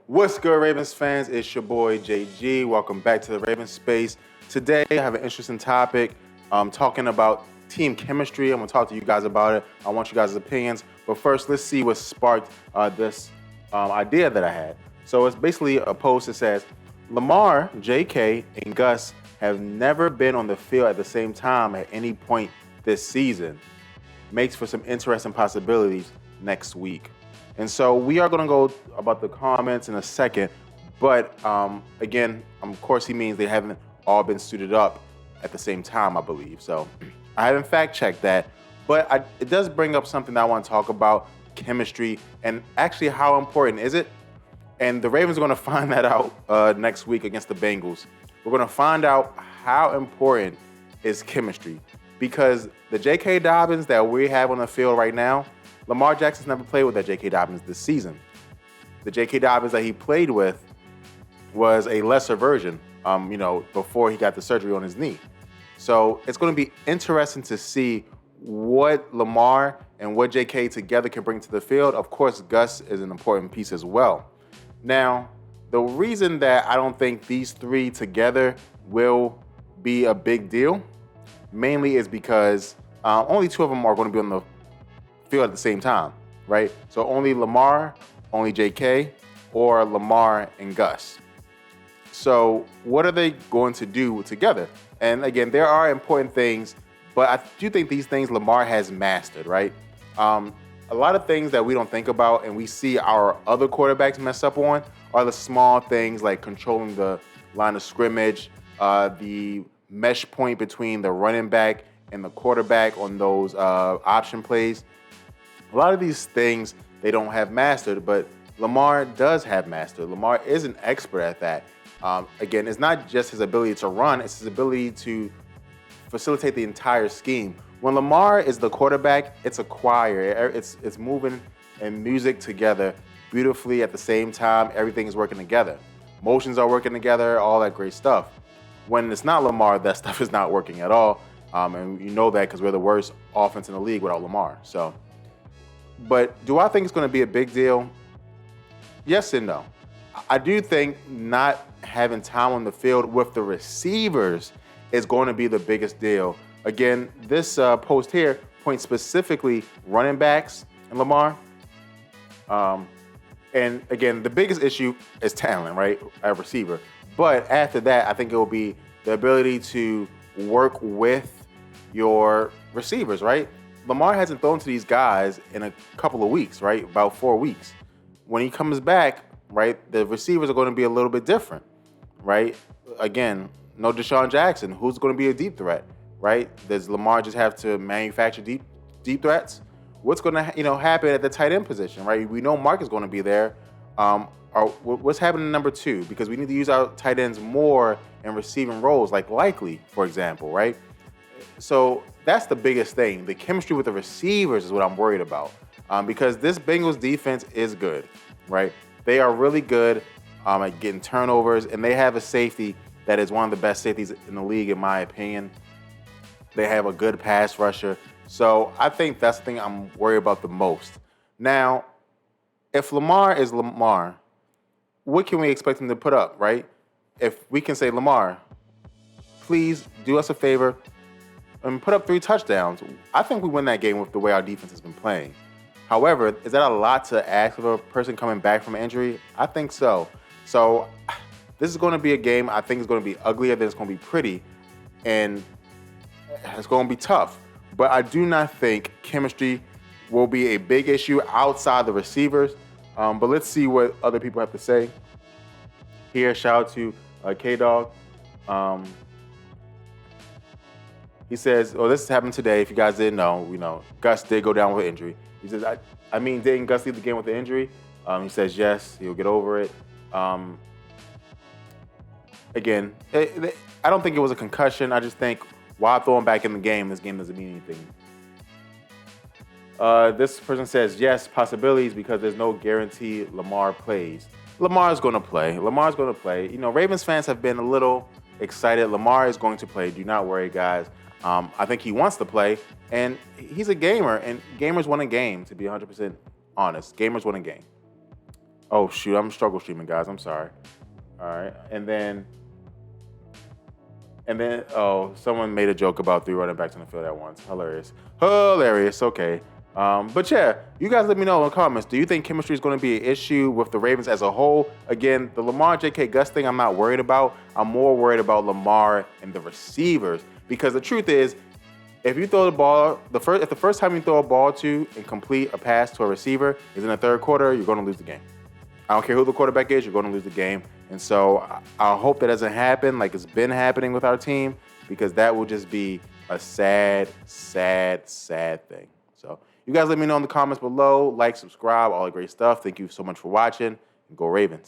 What's good, Ravens fans? It's your boy JG. Welcome back to the Ravens Space. Today, I have an interesting topic. Talking about team chemistry. I'm gonna talk to you guys about it. I want you guys' opinions. But first, let's see what sparked this idea that I had. So it's basically a post that says, Lamar, JK, and Gus have never been on the field at the same time at any point this season. Makes for some interesting possibilities next week. And so we are going to go about the comments in a second. But again, of course, he means they haven't all been suited up at the same time, I believe. So I haven't fact checked that. But it does bring up something that I want to talk about, chemistry, and actually how important is it? And the Ravens are going to find that out next week against the Bengals. We're going to find out how important is chemistry. Because the J.K. Dobbins that we have on the field right now, Lamar Jackson's never played with that J.K. Dobbins this season. The J.K. Dobbins that he played with was a lesser version, before he got the surgery on his knee. So it's going to be interesting to see what Lamar and what J.K. together can bring to the field. Of course, Gus is an important piece as well. Now, the reason that I don't think these three together will be a big deal mainly is because only two of them are going to be on the field at the same time, right? So only Lamar, only JK, or Lamar and Gus. So what are they going to do together? And again, there are important things, but I do think these things Lamar has mastered, right? A lot of things that we don't think about and we see our other quarterbacks mess up on are the small things like controlling the line of scrimmage, the mesh point between the running back and the quarterback on those option plays. A lot of these things they don't have mastered, but Lamar does have mastered. Lamar is an expert at that. Again, it's not just his ability to run, it's his ability to facilitate the entire scheme. When Lamar is the quarterback, it's a choir. It's moving and music together beautifully at the same time. Everything is working together. Motions are working together, all that great stuff. When it's not Lamar, that stuff is not working at all. And you know that because we're the worst offense in the league without Lamar. But do I think it's going to be a big deal? Yes and no. I do think not having time on the field with the receivers is going to be the biggest deal. Again, this post here points specifically running backs and Lamar. And again, the biggest issue is talent, right? At receiver. But after that, I think it will be the ability to work with your receivers, right? Lamar hasn't thrown to these guys in a couple of weeks, right? About 4 weeks. When he comes back, right, the receivers are going to be a little bit different, right? Again, no Deshaun Jackson. Who's going to be a deep threat, right? Does Lamar just have to manufacture deep threats? What's going to happen at the tight end position, right? We know Mark is going to be there. What's happening in number 2? Because we need to use our tight ends more in receiving roles, like Likely, for example, right? So that's the biggest thing. The chemistry with the receivers is what I'm worried about. Because this Bengals defense is good, right? They are really good at getting turnovers, and they have a safety that is one of the best safeties in the league, in my opinion. They have a good pass rusher. So I think that's the thing I'm worried about the most. Now, if Lamar is Lamar, what can we expect him to put up, right? If we can say, Lamar, please do us a favor and put up 3 touchdowns, I think we win that game with the way our defense has been playing. However, is that a lot to ask of a person coming back from an injury? I think so. So this is going to be a game I think is going to be uglier than it's going to be pretty, and it's going to be tough. But I do not think chemistry will be a big issue outside the receivers. But let's see what other people have to say. Here, shout out to K-Dog. He says, this happened today. If you guys didn't know, Gus did go down with injury. He says, didn't Gus leave the game with the injury? He says, yes, he'll get over it. Again, I don't think it was a concussion. I just think, why throw him back in the game? This game doesn't mean anything. This person says, yes, possibilities, because there's no guarantee Lamar plays. Lamar's going to play. Ravens fans have been a little excited. Lamar is going to play. Do not worry, guys. I think he wants to play, and he's a gamer, and gamers win a game, to be 100% honest. Gamers win a game. Oh shoot, I'm struggle streaming, guys. I'm sorry. All right, oh, someone made a joke about 3 running backs on the field at once. Hilarious. Okay. But yeah, you guys let me know in the comments. Do you think chemistry is going to be an issue with the Ravens as a whole? Again, the Lamar J.K. Gus thing I'm not worried about. I'm more worried about Lamar and the receivers, because the truth is, if you throw the ball, if the first time you throw a ball to and complete a pass to a receiver is in the third quarter, you're going to lose the game. I don't care who the quarterback is, you're going to lose the game. And so I hope that doesn't happen like it's been happening with our team, because that will just be a sad, sad, sad thing. So you guys let me know in the comments below. Like, subscribe, all the great stuff. Thank you so much for watching. And go Ravens.